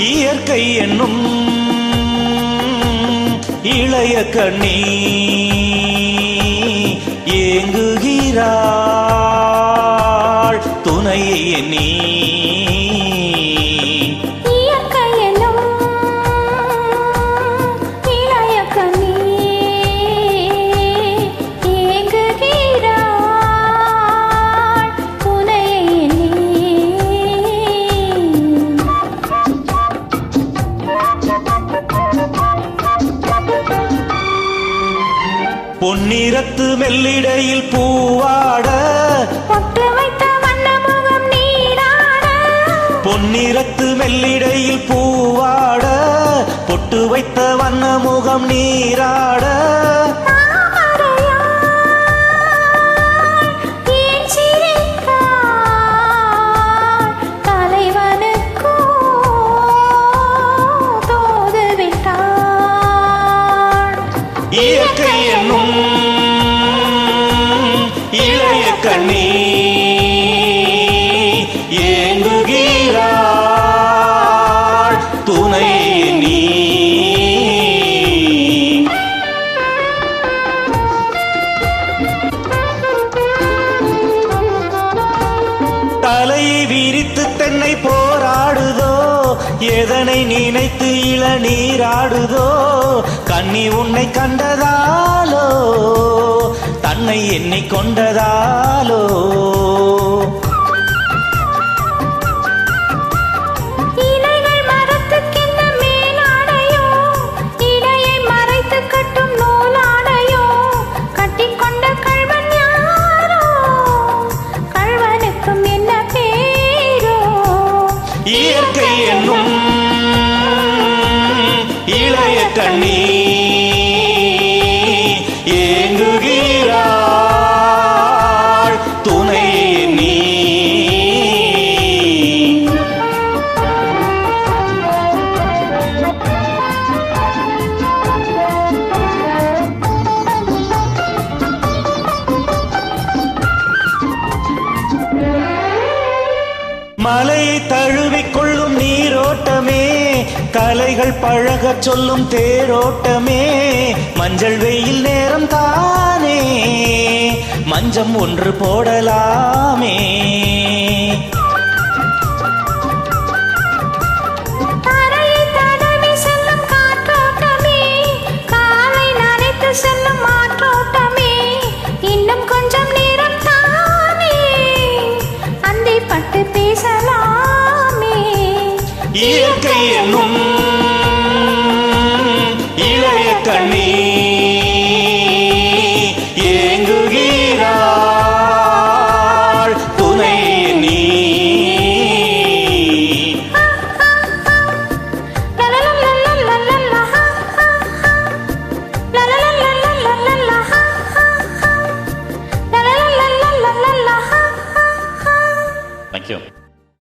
இயற்கை என்னும் இளைய கண்ணி ஏங்குகிறாள் துணையை நீ பொன்னிறத்து மெல்லிடையில் பூவாட பொட்டு வைத்த வண்ணமுகம் நீராட பொன்னிறத்து மெல்லிடையில் பூவாட பொட்டு வைத்த வண்ணமுகம் நீராட இயற்கை என்னும் இளைய கண்ணி ஏங்குகிறாள் துணை நீ தலையை விரித்து தென்னை போராடுதோ எதனை நினைத்து இளநீராடுதோ கண்ணி உன்னை கண்டதாலோ தன்னை எண்ணிக் கொண்டதாலோ இயற்கை என்னும் இளைய கண்ணி ஏங்குகிறாள் துணை நீ மலை தழுவிக்கொள்ளும் நீரோட்டமே கலைகள் பழகச் சொல்லும் தேரோட்டமே மஞ்சள் வெயில் நேரம் தானே மஞ்சம் ஒன்று போடலாமே இயற்கை என்னும் இளைய கண்ணி ஏங்குகிறாள் துணை நீ Thank you.